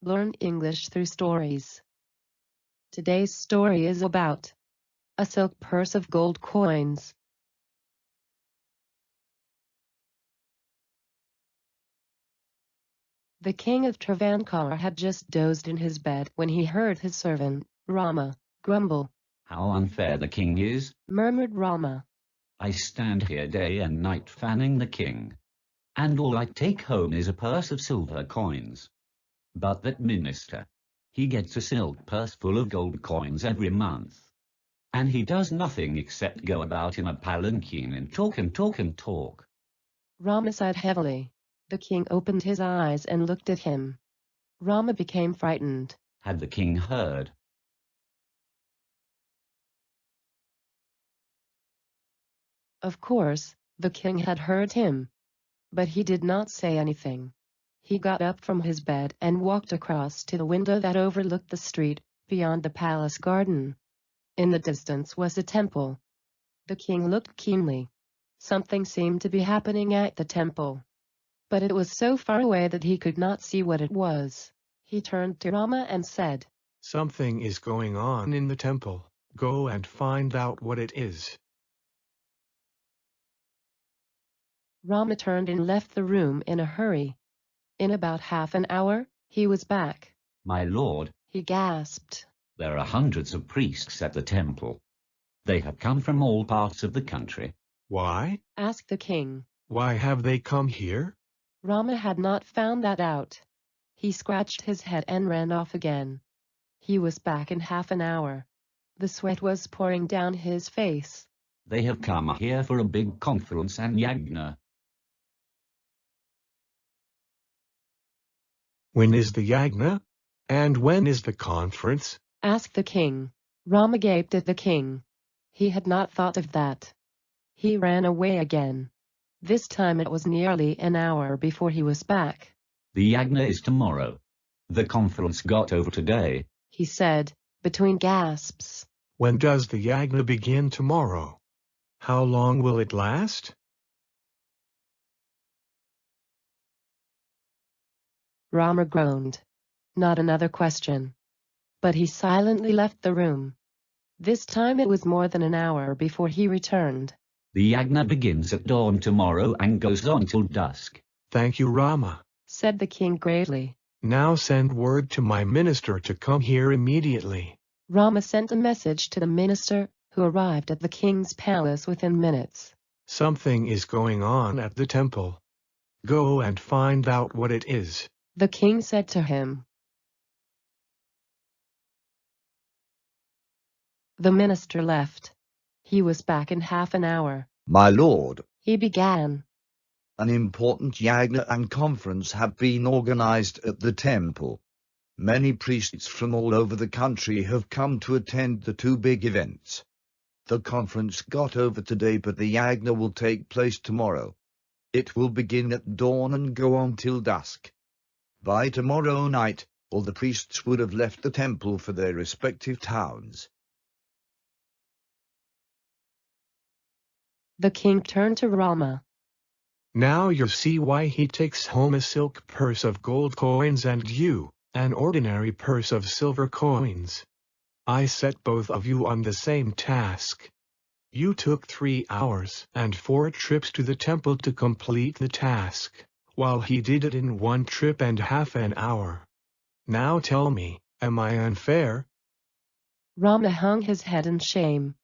Learn English through stories. Today's story is about a silk purse of gold coins. The king of Travancore had just dozed in his bed when he heard his servant, Rama, grumble. "How unfair the king is," murmured Rama. "I stand here day and night fanning the king, and all I take home is a purse of silver coins. But that minister, he gets a silk purse full of gold coins every month, and he does nothing except go about in a palanquin and talk and talk and talk." Rama sighed heavily. The king opened his eyes and looked at him. Rama became frightened. Had the king heard? Of course, the king had heard him. But he did not say anything. He got up from his bed and walked across to the window that overlooked the street, beyond the palace garden. In the distance was a temple. The king looked keenly. Something seemed to be happening at the temple, but it was so far away that he could not see what it was. He turned to Rama and said, "Something is going on in the temple. Go and find out what it is." Rama turned and left the room in a hurry. In about half an hour, he was back. "My lord," he gasped, "there are hundreds of priests at the temple. They have come from all parts of the country." "Why?" asked the king. "Why have they come here?" Rama had not found that out. He scratched his head and ran off again. He was back in half an hour. The sweat was pouring down his face. "They have come here for a big conference and yagna." "When is the yagna? And when is the conference?" asked the king. Rama gaped at the king. He had not thought of that. He ran away again. This time it was nearly an hour before he was back. "The yagna is tomorrow. The conference got over today," he said, between gasps. "When does the yagna begin tomorrow? How long will it last?" Rama groaned. Not another question. But he silently left the room. This time it was more than an hour before he returned. "The yagna begins at dawn tomorrow and goes on till dusk." "Thank you, Rama," said the king gravely. "Now send word to my minister to come here immediately." Rama sent a message to the minister, who arrived at the king's palace within minutes. "Something is going on at the temple. Go and find out what it is," the king said to him. The minister left. He was back in half an hour. "My lord," he began, "an important yagna and conference have been organized at the temple. Many priests from all over the country have come to attend the two big events. The conference got over today, but the yagna will take place tomorrow. It will begin at dawn and go on till dusk. By tomorrow night, all the priests would have left the temple for their respective towns." The king turned to Rama. "Now you see why he takes home a silk purse of gold coins and you, an ordinary purse of silver coins. I set both of you on the same task. You took 3 hours and 4 trips to the temple to complete the task, while he did it in 1 trip and half an hour. Now tell me, am I unfair?" Rama hung his head in shame.